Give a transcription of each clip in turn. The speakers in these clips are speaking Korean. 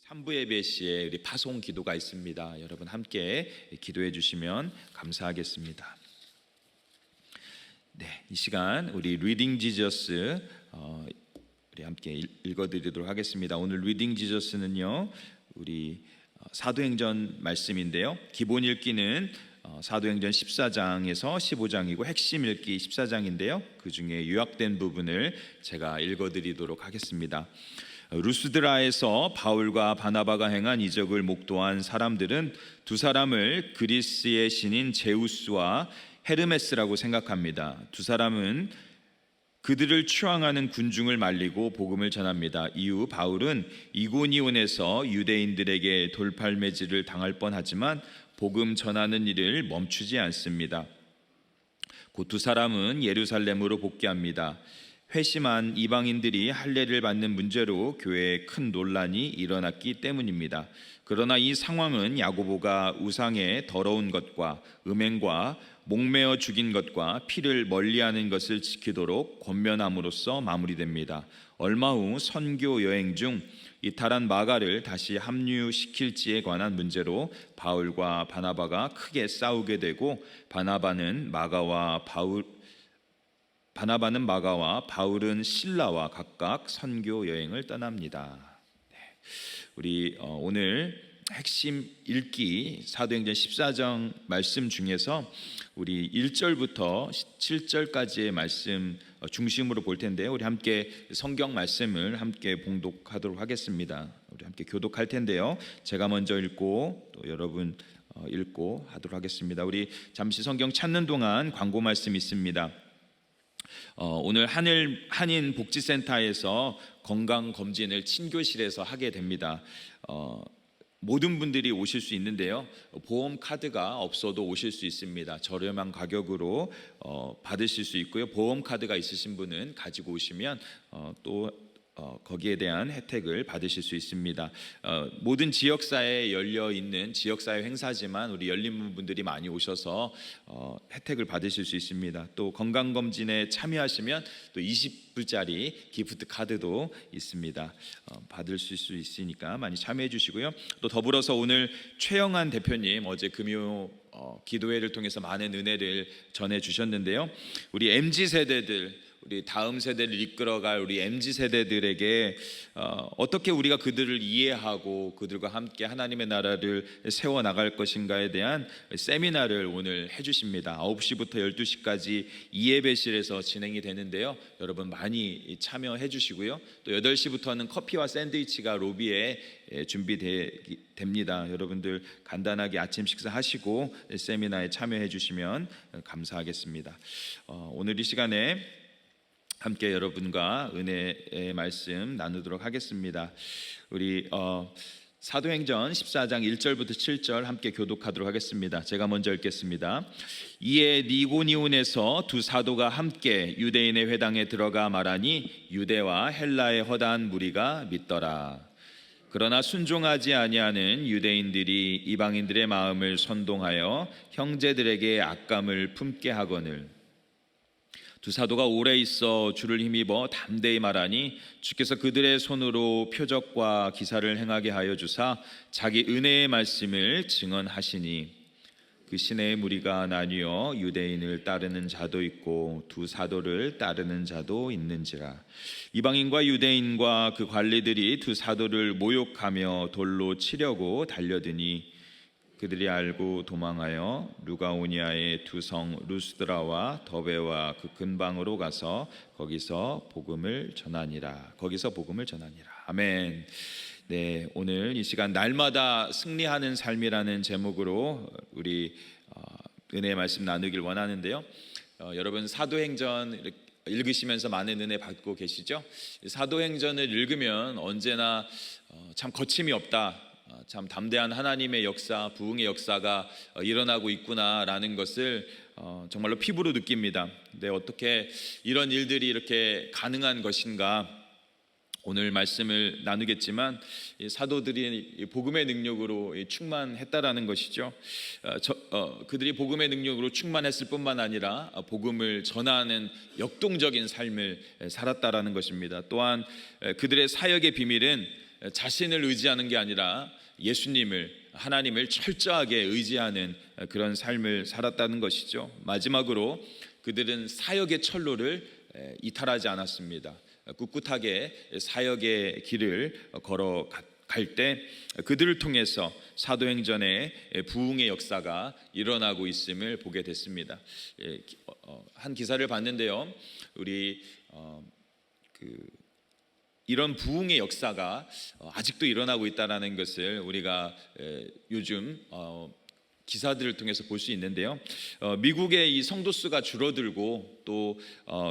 3부 예배 시에 우리 파송 기도가 있습니다. 여러분 함께 기도해 주시면 감사하겠습니다. 네, 이 시간 우리 리딩 지저스 우리 함께 읽어드리도록 하겠습니다. 오늘 리딩 지저스는요, 우리 사도행전 말씀인데요. 기본 읽기는 사도행전 14장에서 15장이고 핵심 읽기 14장인데요. 그 중에 요약된 부분을 제가 읽어드리도록 하겠습니다. 루스드라에서 바울과 바나바가 행한 이적을 목도한 사람들은 두 사람을 그리스의 신인 제우스와 헤르메스라고 생각합니다. 두 사람은 그들을 추앙하는 군중을 말리고 복음을 전합니다. 이후 바울은 이고니온에서 유대인들에게 돌팔매질을 당할 뻔하지만 복음 전하는 일을 멈추지 않습니다. 곧 두 사람은 예루살렘으로 복귀합니다. 회심한 이방인들이 할례를 받는 문제로 교회에 큰 논란이 일어났기 때문입니다. 그러나 이 상황은 야고보가 우상의 더러운 것과 음행과 목매어 죽인 것과 피를 멀리하는 것을 지키도록 권면함으로써 마무리됩니다. 얼마 후 선교 여행 중 이탈한 마가를 다시 합류시킬지에 관한 문제로 바울과 바나바가 크게 싸우게 되고 바나바는 마가와 바울은 실라와 각각 선교 여행을 떠납니다. 네. 우리 오늘 핵심 읽기 사도행전 14장 말씀 중에서 우리 1절부터 7절까지의 말씀 중심으로 볼 텐데요. 우리 함께 성경 말씀을 함께 봉독하도록 하겠습니다. 우리 함께 교독할 텐데요. 제가 먼저 읽고 또 여러분 읽고 하도록 하겠습니다. 우리 잠시 성경 찾는 동안 광고 말씀 있습니다. 오늘 한인 복지센터에서 건강검진을 친교실에서 하게 됩니다. 모든 분들이 오실 수 있는데요, 보험 카드가 없어도 오실 수 있습니다. 저렴한 가격으로 받으실 수 있고요. 보험 카드가 있으신 분은 가지고 오시면 또 거기에 대한 혜택을 받으실 수 있습니다. 모든 지역사회에 열려 있는 지역사회 행사지만 우리 열린 분들이 많이 오셔서 혜택을 받으실 수 있습니다. 또 건강검진에 참여하시면 또 20불짜리 기프트 카드도 있습니다. 받을 수 있으니까 많이 참여해 주시고요. 또 더불어서 오늘 최영한 대표님 어제 금요 기도회를 통해서 많은 은혜를 전해 주셨는데요. 우리 MZ세대들, 우리 다음 세대를 이끌어갈 우리 MZ세대들에게 어떻게 우리가 그들을 이해하고 그들과 함께 하나님의 나라를 세워나갈 것인가에 대한 세미나를 오늘 해주십니다. 9시부터 12시까지 이예배실에서 진행이 되는데요. 여러분 많이 참여해 주시고요. 또 8시부터는 커피와 샌드위치가 로비에 준비됩니다. 여러분들 간단하게 아침 식사하시고 세미나에 참여해 주시면 감사하겠습니다. 오늘 이 시간에 함께 여러분과 은혜의 말씀 나누도록 하겠습니다. 우리 사도행전 14장 1절부터 7절 함께 교독하도록 하겠습니다. 제가 먼저 읽겠습니다. 이에 니고니온에서 두 사도가 함께 유대인의 회당에 들어가 말하니 유대와 헬라의 허다한 무리가 믿더라. 그러나 순종하지 아니하는 유대인들이 이방인들의 마음을 선동하여 형제들에게 악감을 품게 하거늘 두 사도가 오래 있어 주를 힘입어 담대히 말하니 주께서 그들의 손으로 표적과 기사를 행하게 하여 주사 자기 은혜의 말씀을 증언하시니 그 시내의 무리가 나뉘어 유대인을 따르는 자도 있고 두 사도를 따르는 자도 있는지라. 이방인과 유대인과 그 관리들이 두 사도를 모욕하며 돌로 치려고 달려드니 그들이 알고 도망하여 루가오니아의 두 성 루스드라와 더베와 그 근방으로 가서 거기서 복음을 전하니라. 아멘. 네, 오늘 이 시간 날마다 승리하는 삶이라는 제목으로 우리 은혜의 말씀 나누길 원하는데요. 여러분 사도행전 읽으시면서 많은 은혜 받고 계시죠? 사도행전을 읽으면 언제나 참 거침이 없다, 참 담대한 하나님의 역사, 부흥의 역사가 일어나고 있구나라는 것을 정말로 피부로 느낍니다. 근데 어떻게 이런 일들이 이렇게 가능한 것인가? 오늘 말씀을 나누겠지만 사도들이 복음의 능력으로 충만했다라는 것이죠. 그들이 복음의 능력으로 충만했을 뿐만 아니라 복음을 전하는 역동적인 삶을 살았다라는 것입니다. 또한 그들의 사역의 비밀은 자신을 의지하는 게 아니라 예수님을, 하나님을 철저하게 의지하는 그런 삶을 살았다는 것이죠. 마지막으로 그들은 사역의 철로를 이탈하지 않았습니다. 꿋꿋하게 사역의 길을 걸어갈 때 그들을 통해서 사도행전의 부흥의 역사가 일어나고 있음을 보게 됐습니다. 한 기사를 봤는데요, 우리 이런 부흥의 역사가 아직도 일어나고 있다는 것을 우리가 요즘 기사들을 통해서 볼 수 있는데요. 미국의 이 성도 수가 줄어들고 또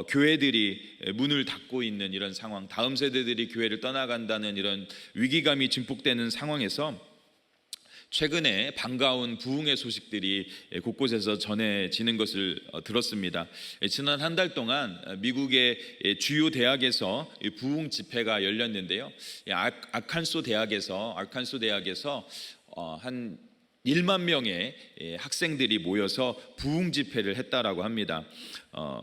교회들이 문을 닫고 있는 이런 상황, 다음 세대들이 교회를 떠나간다는 이런 위기감이 증폭되는 상황에서 최근에 반가운 부흥의 소식들이 곳곳에서 전해지는 것을 들었습니다. 지난 한 달 동안 미국의 주요 대학에서 부흥 집회가 열렸는데요. 아칸소 대학에서 한 1만 명의 학생들이 모여서 부흥 집회를 했다라고 합니다.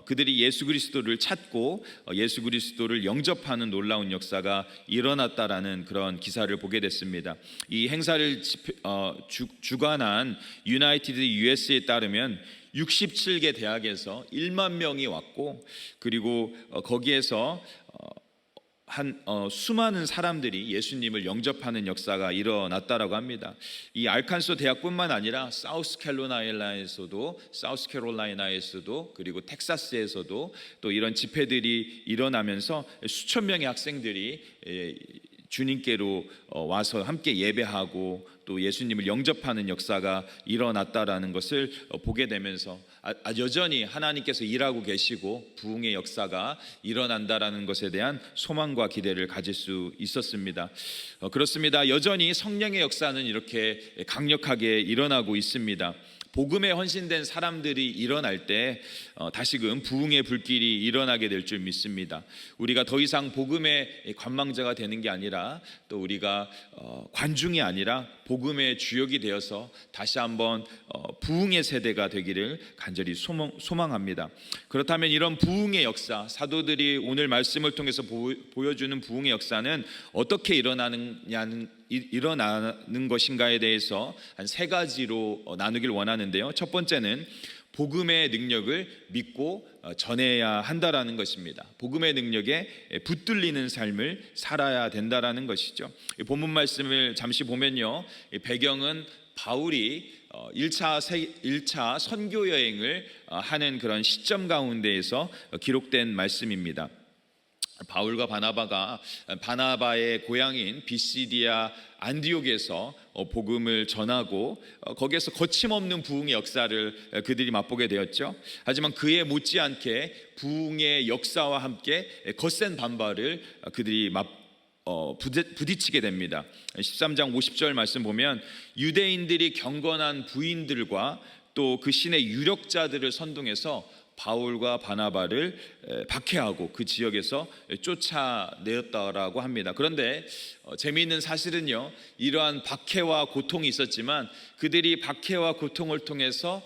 그들이 예수 그리스도를 찾고 예수 그리스도를 영접하는 놀라운 역사가 일어났다라는 그런 기사를 보게 됐습니다. 이 행사를 주관한 유나이티드 USA에 따르면 67개 대학에서 1만 명이 왔고, 그리고 거기에서 수많은 사람들이 예수님을 영접하는 역사가 일어났다라고 합니다. 이 알칸소 대학뿐만 아니라 사우스캐롤라이나에서도 그리고 텍사스에서도 또 이런 집회들이 일어나면서 수천 명의 학생들이 주님께로 와서 함께 예배하고 또 예수님을 영접하는 역사가 일어났다라는 것을 보게 되면서 여전히 하나님께서 일하고 계시고 부흥의 역사가 일어난다라는 것에 대한 소망과 기대를 가질 수 있었습니다. 그렇습니다. 여전히 성령의 역사는 이렇게 강력하게 일어나고 있습니다. 복음에 헌신된 사람들이 일어날 때 다시금 부흥의 불길이 일어나게 될 줄 믿습니다. 우리가 더 이상 복음의 관망자가 되는 게 아니라 또 우리가 관중이 아니라 복음의 주역이 되어서 다시 한번 부흥의 세대가 되기를 간절히 소망합니다. 그렇다면 이런 부흥의 역사, 사도들이 오늘 말씀을 통해서 보여주는 부흥의 역사는 어떻게 일어나는 것인가에 대해서 한 세 가지로 나누길 원하는데요. 첫 번째는 복음의 능력을 믿고 전해야 한다라는 것입니다. 복음의 능력에 붙들리는 삶을 살아야 된다라는 것이죠. 본문 말씀을 잠시 보면요, 배경은 바울이 1차 선교 여행을 하는 그런 시점 가운데에서 기록된 말씀입니다. 바울과 바나바의 고향인 비시디아 안디옥에서 복음을 전하고 거기에서 거침없는 부흥의 역사를 그들이 맛보게 되었죠. 하지만 그에 못지않게 부흥의 역사와 함께 거센 반발을 그들이 부딪히게 됩니다. 13장 50절 말씀 보면 유대인들이 경건한 부인들과 또 그 신의 유력자들을 선동해서 바울과 바나바를 박해하고 그 지역에서 쫓아내었다라고 합니다. 그런데 재미있는 사실은요, 이러한 박해와 고통이 있었지만 그들이 박해와 고통을 통해서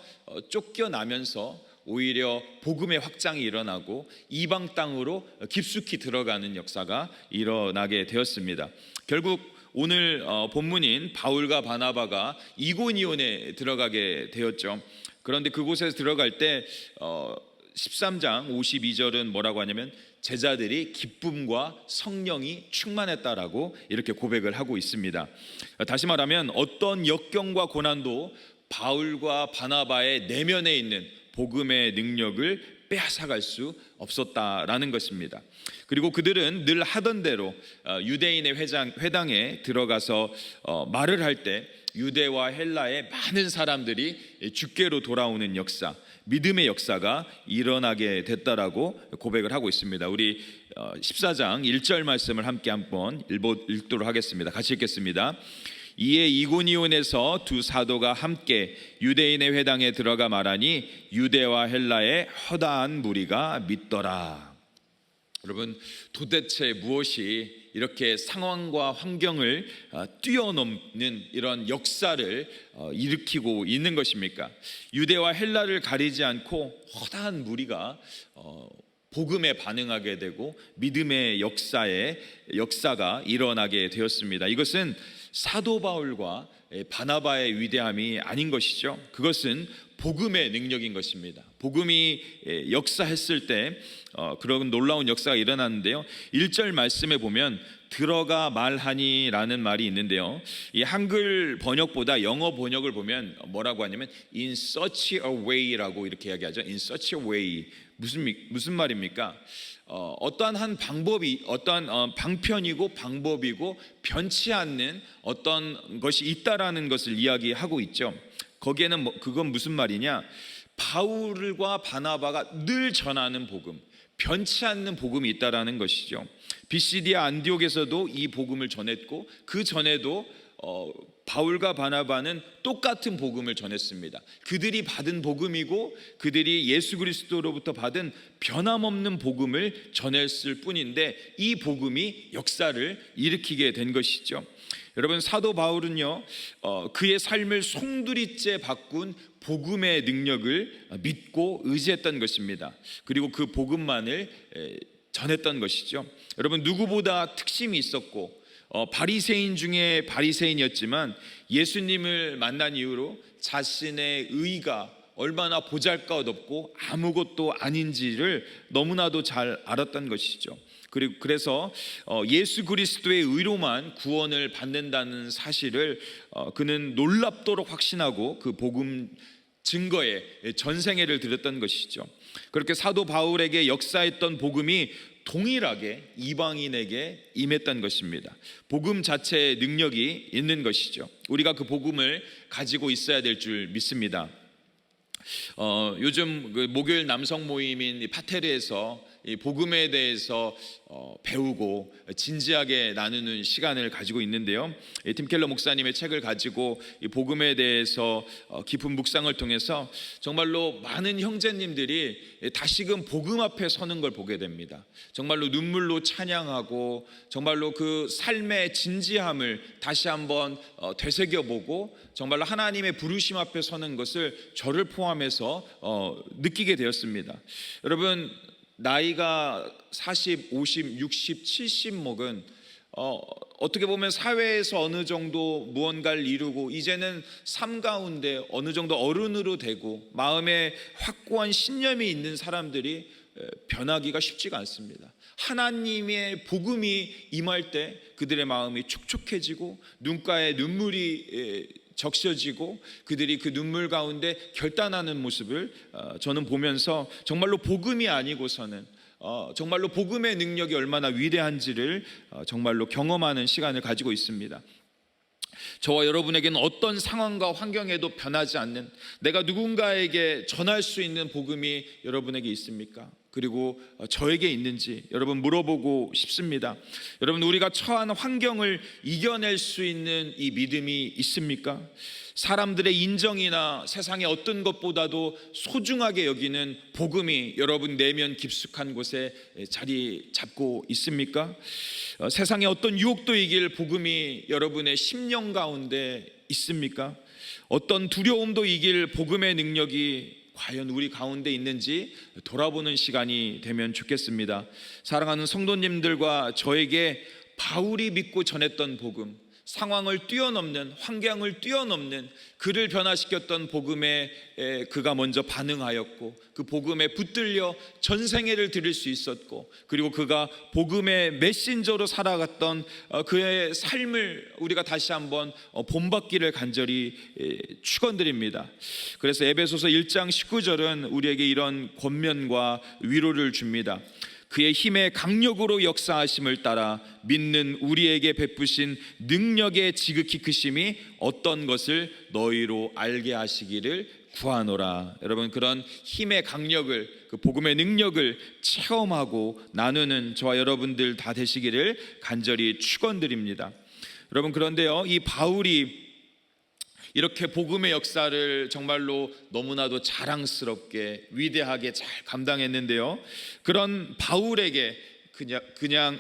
쫓겨나면서 오히려 복음의 확장이 일어나고 이방 땅으로 깊숙이 들어가는 역사가 일어나게 되었습니다. 결국 오늘 본문인 바울과 바나바가 이고니온에 들어가게 되었죠. 그런데 그곳에 들어갈 때 13장 52절은 뭐라고 하냐면 제자들이 기쁨과 성령이 충만했다라고 이렇게 고백을 하고 있습니다. 다시 말하면 어떤 역경과 고난도 바울과 바나바의 내면에 있는 복음의 능력을 빼앗아갈 수 없었다라는 것입니다. 그리고 그들은 늘 하던 대로 유대인의 회당에 들어가서 말을 할 때 유대와 헬라의 많은 사람들이 주께로 돌아오는 역사, 믿음의 역사가 일어나게 됐다라고 고백을 하고 있습니다. 우리 14장 1절 말씀을 함께 한번 읽도록 하겠습니다. 같이 읽겠습니다. 이에 이고니온에서 두 사도가 함께 유대인의 회당에 들어가 말하니 유대와 헬라의 허다한 무리가 믿더라. 여러분, 도대체 무엇이 이렇게 상황과 환경을 뛰어넘는 이런 역사를 일으키고 있는 것입니까? 유대와 헬라를 가리지 않고 허다한 무리가 복음에 반응하게 되고 믿음의 역사가 일어나게 되었습니다. 이것은 사도 바울과 바나바의 위대함이 아닌 것이죠. 그것은 복음의 능력인 것입니다. 복음이 역사했을 때 그런 놀라운 역사가 일어났는데요. 1절 말씀에 보면 들어가 말하니 라는 말이 있는데요, 이 한글 번역보다 영어 번역을 보면 뭐라고 하냐면 in such a way라고 이렇게 이야기하죠. in such a way. 무슨 말입니까? 어떠한 한 방법이, 어떠한 방편이고 방법이고 변치 않는 어떤 것이 있다라는 것을 이야기하고 있죠. 거기에는 그건 무슨 말이냐? 바울과 바나바가 늘 전하는 복음, 변치 않는 복음이 있다라는 것이죠. 비시디아 안디옥에서도 이 복음을 전했고, 그 전에도 바울과 바나바는 똑같은 복음을 전했습니다. 그들이 받은 복음이고 그들이 예수 그리스도로부터 받은 변함없는 복음을 전했을 뿐인데, 이 복음이 역사를 일으키게 된 것이죠. 여러분, 사도 바울은요, 그의 삶을 송두리째 바꾼 복음의 능력을 믿고 의지했던 것입니다. 그리고 그 복음만을 전했던 것이죠. 여러분, 누구보다 특심이 있었고 바리새인 중에 바리새인이었지만 예수님을 만난 이후로 자신의 의가 얼마나 보잘것없고 아무것도 아닌지를 너무나도 잘 알았던 것이죠. 그래서 예수 그리스도의 의로만 구원을 받는다는 사실을 그는 놀랍도록 확신하고 그 복음 증거에 전생애를 들였던 것이죠. 그렇게 사도 바울에게 역사했던 복음이 동일하게 이방인에게 임했던 것입니다. 복음 자체의 능력이 있는 것이죠. 우리가 그 복음을 가지고 있어야 될 줄 믿습니다. 요즘 그 목요일 남성 모임인 파테르에서 이 복음에 대해서 배우고 진지하게 나누는 시간을 가지고 있는데요, 팀 켈러 목사님의 책을 가지고 이 복음에 대해서 깊은 묵상을 통해서 정말로 많은 형제님들이 다시금 복음 앞에 서는 걸 보게 됩니다. 정말로 눈물로 찬양하고 정말로 그 삶의 진지함을 다시 한번 되새겨보고 정말로 하나님의 부르심 앞에 서는 것을 저를 포함해서 느끼게 되었습니다. 여러분, 나이가 40, 50, 60, 70 먹은 어떻게 보면 사회에서 어느 정도 무언가를 이루고 이제는 삶 가운데 어느 정도 어른으로 되고 마음에 확고한 신념이 있는 사람들이 변하기가 쉽지가 않습니다. 하나님의 복음이 임할 때 그들의 마음이 촉촉해지고 눈가에 눈물이 적셔지고 그들이 그 눈물 가운데 결단하는 모습을 저는 보면서 정말로 복음이 아니고서는 정말로 복음의 능력이 얼마나 위대한지를 정말로 경험하는 시간을 가지고 있습니다. 저와 여러분에게는 어떤 상황과 환경에도 변하지 않는, 내가 누군가에게 전할 수 있는 복음이 여러분에게 있습니까? 그리고 저에게 있는지 여러분 물어보고 싶습니다. 여러분, 우리가 처한 환경을 이겨낼 수 있는 이 믿음이 있습니까? 사람들의 인정이나 세상의 어떤 것보다도 소중하게 여기는 복음이 여러분 내면 깊숙한 곳에 자리 잡고 있습니까? 세상의 어떤 유혹도 이길 복음이 여러분의 심령 가운데 있습니까? 어떤 두려움도 이길 복음의 능력이 과연 우리 가운데 있는지 돌아보는 시간이 되면 좋겠습니다. 사랑하는 성도님들과 저에게 바울이 믿고 전했던 복음, 상황을 뛰어넘는, 환경을 뛰어넘는, 그를 변화시켰던 복음에 그가 먼저 반응하였고 그 복음에 붙들려 전생애를 드릴 수 있었고, 그리고 그가 복음의 메신저로 살아갔던 그의 삶을 우리가 다시 한번 본받기를 간절히 축원드립니다. 그래서 에베소서 1장 19절은 우리에게 이런 권면과 위로를 줍니다. 그의 힘의 강력으로 역사하심을 따라 믿는 우리에게 베푸신 능력의 지극히 크심이 어떤 것을 너희로 알게 하시기를 구하노라. 여러분, 그런 힘의 강력을, 그 복음의 능력을 체험하고 나누는 저와 여러분들 다 되시기를 간절히 축원드립니다. 여러분, 그런데요, 이 바울이 이렇게 복음의 역사를 정말로 너무나도 자랑스럽게 위대하게 잘 감당했는데요, 그런 바울에게 그냥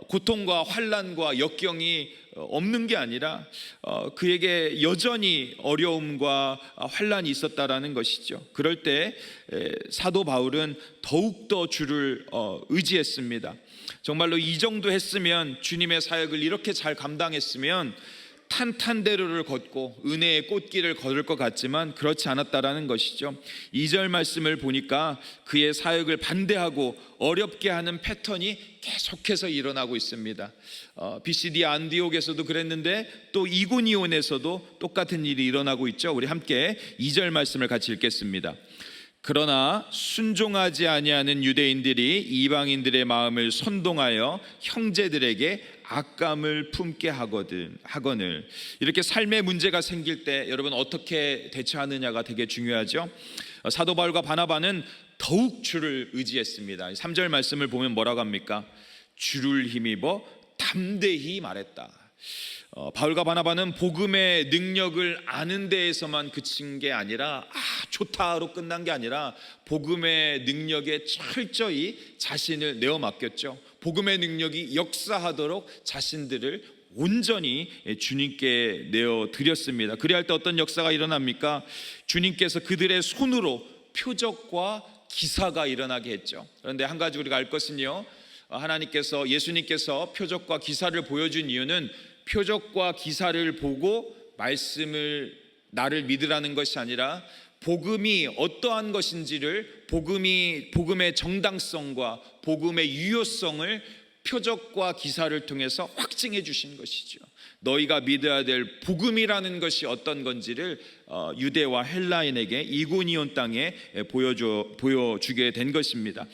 고통과 환난과 역경이 없는 게 아니라 그에게 여전히 어려움과 환난이 있었다라는 것이죠. 그럴 때 사도 바울은 더욱더 주를 의지했습니다. 정말로 이 정도 했으면, 주님의 사역을 이렇게 잘 감당했으면 탄탄대로를 걷고 은혜의 꽃길을 걸을 것 같지만 그렇지 않았다라는 것이죠. 2절 말씀을 보니까 그의 사역을 반대하고 어렵게 하는 패턴이 계속해서 일어나고 있습니다. BCD 안디옥에서도 그랬는데 또 이고니온에서도 똑같은 일이 일어나고 있죠. 우리 함께 2절 말씀을 같이 읽겠습니다. 그러나 순종하지 아니하는 유대인들이 이방인들의 마음을 선동하여 형제들에게 악감을 품게 하거늘. 이렇게 삶의 문제가 생길 때 여러분 어떻게 대처하느냐가 되게 중요하죠. 사도 바울과 바나바는 더욱 주를 의지했습니다. 3절 말씀을 보면 뭐라고 합니까? 주를 힘입어 담대히 말했다. 바울과 바나바는 복음의 능력을 아는 데에서만 그친 게 아니라 좋다로 끝난 게 아니라 복음의 능력에 철저히 자신을 내어 맡겼죠. 복음의 능력이 역사하도록 자신들을 온전히 주님께 내어 드렸습니다. 그래야 할 때 어떤 역사가 일어납니까? 주님께서 그들의 손으로 표적과 기사가 일어나게 했죠. 그런데 한 가지 우리가 알 것은요, 하나님께서, 예수님께서 표적과 기사를 보여준 이유는 표적과 기사를 보고 말씀을 나를 믿으라는 것이 아니라 복음이 어떠한 것인지를, 복음의 정당성과 복음의 유효성을 표적과 기사를 통해서 확증해 주신 것이죠. 너희가 믿어야 될 복음이라는 것이 어떤 건지를 유대와 헬라인에게 이고니온 땅에 보여주게 된 것입니다.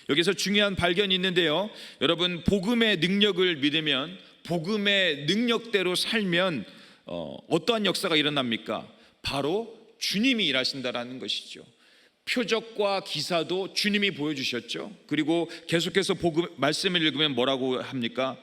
여기서 중요한 발견이 있는데요, 여러분, 복음의 능력을 믿으면, 복음의 능력대로 살면 어떠한 역사가 일어납니까? 바로 주님이 일하신다라는 것이죠. 표적과 기사도 주님이 보여주셨죠. 그리고 계속해서 복음 말씀을 읽으면 뭐라고 합니까?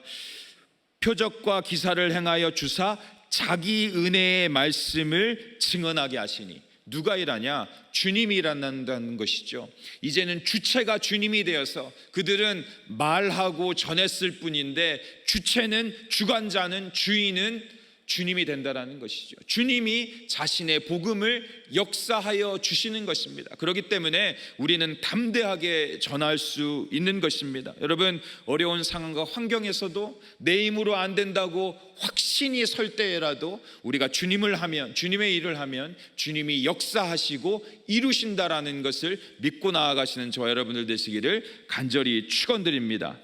표적과 기사를 행하여 주사 자기 은혜의 말씀을 증언하게 하시니. 누가 일하냐? 주님이 일한다는 것이죠. 이제는 주체가 주님이 되어서 그들은 말하고 전했을 뿐인데 주체는, 주관자는, 주인은 주님이 된다라는 것이죠. 주님이 자신의 복음을 역사하여 주시는 것입니다. 그렇기 때문에 우리는 담대하게 전할 수 있는 것입니다. 여러분, 어려운 상황과 환경에서도 내 힘으로 안 된다고 확신이 설 때라도 우리가 주님을 하면, 주님의 일을 하면 주님이 역사하시고 이루신다라는 것을 믿고 나아가시는 저와 여러분들 되시기를 간절히 축원드립니다.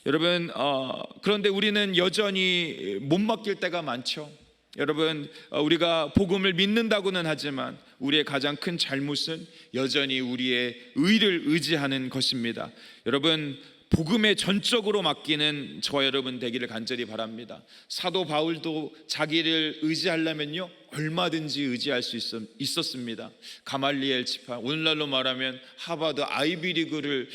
여러분, 그런데 우리는 여전히 못 맡길 때가 많죠. 여러분, 우리가 복음을 믿는다고는 하지만 우리의 가장 큰 잘못은 여전히 우리의 의를 의지하는 것입니다. 여러분, 복음에 전적으로 맡기는 저와 여러분 되기를 간절히 바랍니다. 사도 바울도 자기를 의지하려면요, 얼마든지 의지할 수 있었습니다. 가말리엘 지파, 오늘날로 말하면 하버드 아이비리그의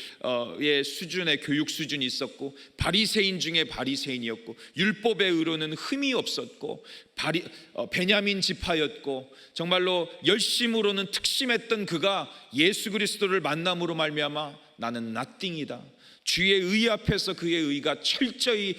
수준의 교육 수준이 있었고, 바리새인 중에 바리새인이었고, 율법의 의로는 흠이 없었고, 베냐민 지파였고, 정말로 열심으로는 특심했던 그가 예수 그리스도를 만남으로 말미암아 나는 nothing이다, 주의 의 앞에서 그의 의가 철저히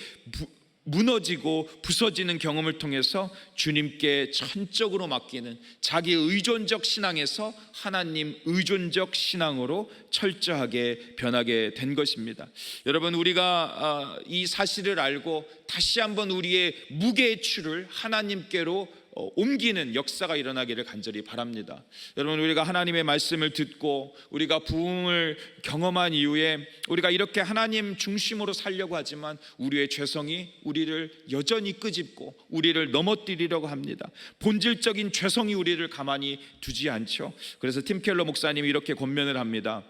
무너지고 부서지는 경험을 통해서 주님께 전적으로 맡기는 자기 의존적 신앙에서 하나님 의존적 신앙으로 철저하게 변하게 된 것입니다. 여러분, 우리가 이 사실을 알고 다시 한번 우리의 무게의 추를 하나님께로 옮기는 역사가 일어나기를 간절히 바랍니다. 여러분, 우리가 하나님의 말씀을 듣고 우리가 부흥을 경험한 이후에 우리가 이렇게 하나님 중심으로 살려고 하지만 우리의 죄성이 우리를 여전히 끄집고 우리를 넘어뜨리려고 합니다. 본질적인 죄성이 우리를 가만히 두지 않죠. 그래서 팀 켈러 목사님이 이렇게 권면을 합니다.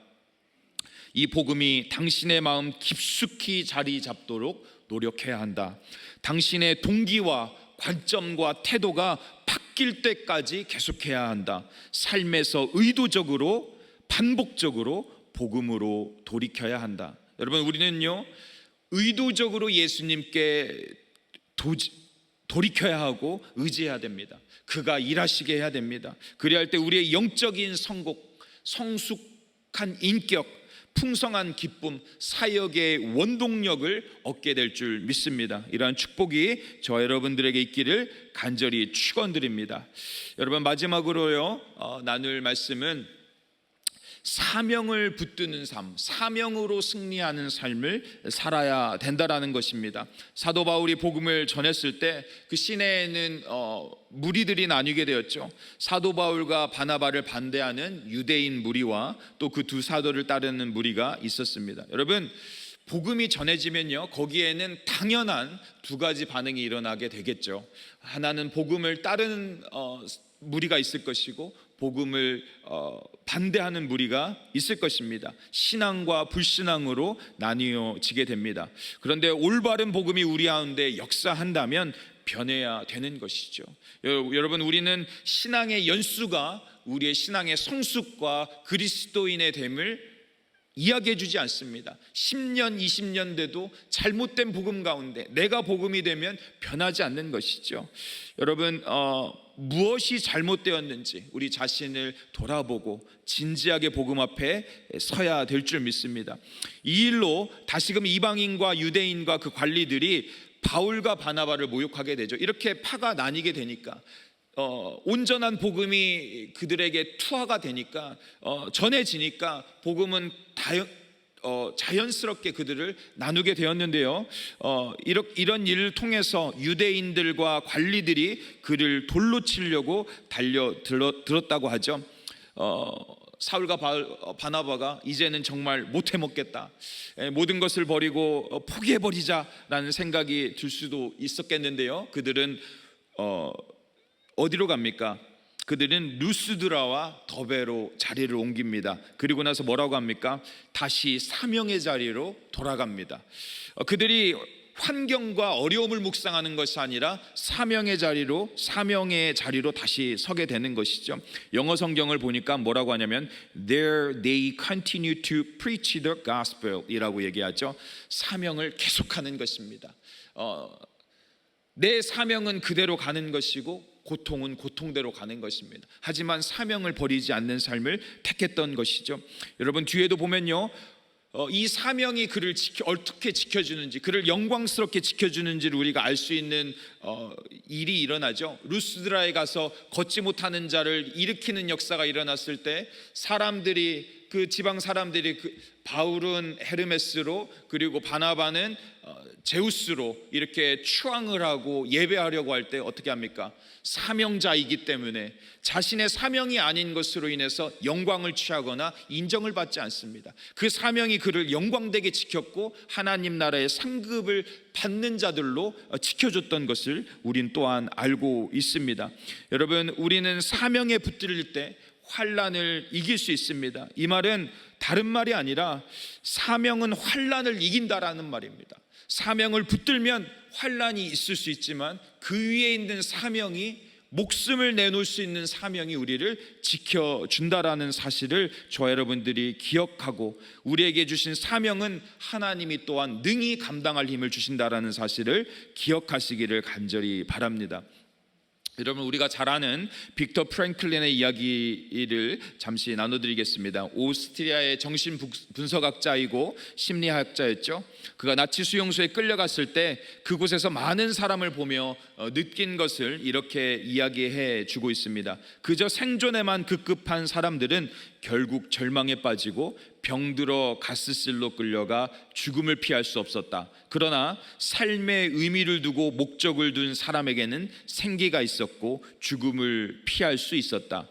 이 복음이 당신의 마음 깊숙이 자리 잡도록 노력해야 한다. 당신의 동기와 관점과 태도가 바뀔 때까지 계속해야 한다. 삶에서 의도적으로 반복적으로 복음으로 돌이켜야 한다. 여러분, 우리는요, 의도적으로 예수님께 돌이켜야 하고 의지해야 됩니다. 그가 일하시게 해야 됩니다. 그래야 할 때 우리의 영적인 성숙한 인격, 풍성한 기쁨, 사역의 원동력을 얻게 될 줄 믿습니다. 이러한 축복이 저 여러분들에게 있기를 간절히 축원드립니다. 여러분, 마지막으로요 나눌 말씀은 사명을 붙드는 삶, 사명으로 승리하는 삶을 살아야 된다라는 것입니다. 사도 바울이 복음을 전했을 때 그 시내에는 무리들이 나뉘게 되었죠. 사도 바울과 바나바를 반대하는 유대인 무리와 또 그 두 사도를 따르는 무리가 있었습니다. 여러분, 복음이 전해지면요 거기에는 당연한 두 가지 반응이 일어나게 되겠죠. 하나는 복음을 따르는 무리가 있을 것이고, 복음을 반대하는 무리가 있을 것입니다. 신앙과 불신앙으로 나뉘어지게 됩니다. 그런데 올바른 복음이 우리 가운데 역사한다면 변해야 되는 것이죠. 여러분, 우리는 신앙의 연수가 우리의 신앙의 성숙과 그리스도인의 됨을 이야기해 주지 않습니다. 10년, 20년 돼도 잘못된 복음 가운데 내가 복음이 되면 변하지 않는 것이죠. 여러분, 무엇이 잘못되었는지 우리 자신을 돌아보고 진지하게 복음 앞에 서야 될 줄 믿습니다. 이 일로 다시금 이방인과 유대인과 그 관리들이 바울과 바나바를 모욕하게 되죠. 이렇게 파가 나뉘게 되니까 온전한 복음이 그들에게 투하가 되니까 전해지니까 복음은 자연스럽게 그들을 나누게 되었는데요. 이런 일을 통해서 유대인들과 관리들이 그를 돌로 치려고 달려들었다고 하죠. 사울과 바나바가 이제는 정말 못해 먹겠다, 모든 것을 버리고 포기해버리자라는 생각이 들 수도 있었겠는데요. 그들은 어디로 갑니까? 그들은 루스드라와 더베로 자리를 옮깁니다. 그리고 나서 뭐라고 합니까? 다시 사명의 자리로 돌아갑니다. 그들이 환경과 어려움을 묵상하는 것이 아니라 사명의 자리로 다시 서게 되는 것이죠. 영어 성경을 보니까 뭐라고 하냐면 There they continue to preach the gospel 이라고 얘기하죠. 사명을 계속하는 것입니다. 내 사명은 그대로 가는 것이고 고통은 고통대로 가는 것입니다. 하지만 사명을 버리지 않는 삶을 택했던 것이죠. 여러분, 뒤에도 보면요 이 사명이 그를 어떻게 지켜주는지, 그를 영광스럽게 지켜주는지를 우리가 알 수 있는 일이 일어나죠. 루스드라에 가서 걷지 못하는 자를 일으키는 역사가 일어났을 때 사람들이, 그 지방 사람들이 바울은 헤르메스로 그리고 바나바는 제우스로 이렇게 추앙을 하고 예배하려고 할 때 어떻게 합니까? 사명자이기 때문에 자신의 사명이 아닌 것으로 인해서 영광을 취하거나 인정을 받지 않습니다. 그 사명이 그를 영광되게 지켰고 하나님 나라의 상급을 받는 자들로 지켜줬던 것을 우린 또한 알고 있습니다. 여러분, 우리는 사명에 붙들 때 환난을 이길 수 있습니다. 이 말은 다른 말이 아니라 사명은 환난을 이긴다라는 말입니다. 사명을 붙들면 환난이 있을 수 있지만 그 위에 있는 사명이, 목숨을 내놓을 수 있는 사명이 우리를 지켜준다라는 사실을 저 여러분들이 기억하고, 우리에게 주신 사명은 하나님이 또한 능히 감당할 힘을 주신다라는 사실을 기억하시기를 간절히 바랍니다. 여러분, 우리가 잘 아는 빅터 프랭클린의 이야기를 잠시 나눠드리겠습니다. 오스트리아의 정신분석학자이고 심리학자였죠. 그가 나치 수용소에 끌려갔을 때 그곳에서 많은 사람을 보며 느낀 것을 이렇게 이야기해 주고 있습니다. 그저 생존에만 급급한 사람들은 결국 절망에 빠지고 병들어 가스실로 끌려가 죽음을 피할 수 없었다. 그러나 삶의 의미를 두고 목적을 둔 사람에게는 생기가 있었고 죽음을 피할 수 있었다.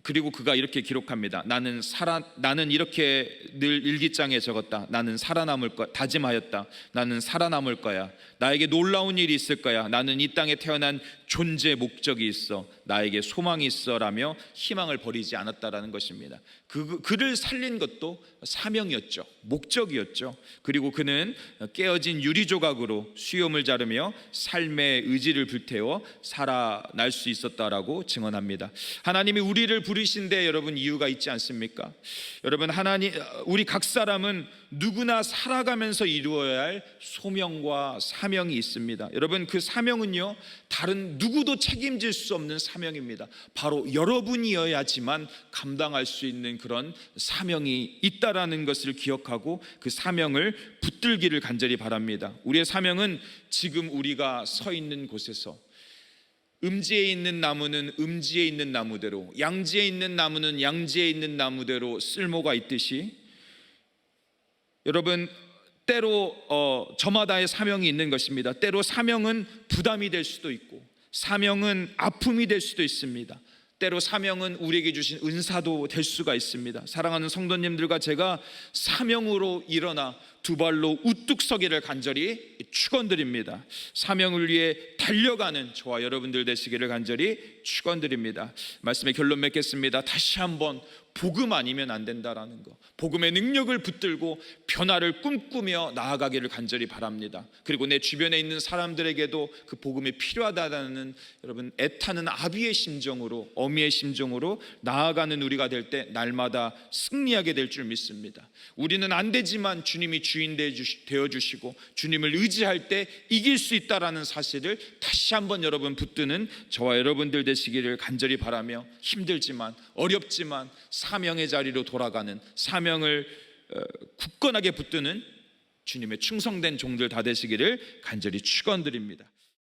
그리고 그가 이렇게 기록합니다. 나는 이렇게 늘 일기장에 적었다. 나는 살아남을 거야. 다짐하였다. 나는 살아남을 거야. 나에게 놀라운 일이 있을 거야. 나는 이 땅에 태어난 존재 목적이 있어. 나에게 소망이 있어라며 희망을 버리지 않았다라는 것입니다. 그를 살린 것도 사명이었죠. 목적이었죠. 그리고 그는 깨어진 유리 조각으로 수염을 자르며 삶의 의지를 불태워 살아날 수 있었다라고 증언합니다. 하나님이 우리를 부르신데 여러분 이유가 있지 않습니까? 여러분, 우리 각 사람은 누구나 살아가면서 이루어야 할 소명과 사명이 있습니다. 여러분, 그 사명은요, 다른 누구도 책임질 수 없는 사명입니다. 바로 여러분이어야지만 감당할 수 있는 그런 사명이 있다라는 것을 기억하고 그 사명을 붙들기를 간절히 바랍니다. 우리의 사명은 지금 우리가 서 있는 곳에서, 음지에 있는 나무는 음지에 있는 나무대로, 양지에 있는 나무는 양지에 있는 나무대로 쓸모가 있듯이, 여러분, 때로 저마다의 사명이 있는 것입니다. 때로 사명은 부담이 될 수도 있고, 사명은 아픔이 될 수도 있습니다. 때로 사명은 우리에게 주신 은사도 될 수가 있습니다. 사랑하는 성도님들과 제가 사명으로 일어나 두 발로 우뚝 서기를 간절히 축원드립니다. 사명을 위해 달려가는 저와 여러분들 되시기를 간절히 축원드립니다. 말씀의 결론 맺겠습니다. 다시 한번 복음 아니면 안 된다라는 거, 복음의 능력을 붙들고 변화를 꿈꾸며 나아가기를 간절히 바랍니다. 그리고 내 주변에 있는 사람들에게도 그 복음이 필요하다는, 여러분, 애타는 아비의 심정으로, 어미의 심정으로 나아가는 우리가 될 때 날마다 승리하게 될 줄 믿습니다. 우리는 안 되지만 주님이 주인 되어주시고 주님을 의지할 때 이길 수 있다라는 사실을 다시 한번 여러분 붙드는 저와 여러분들 되시기를 간절히 바라며, 힘들지만 어렵지만 사명의 자리로 돌아가는, 사명을 굳건하게 붙드는 주님의 충성된 종들 다 되시기를 간절히 축원드립니다.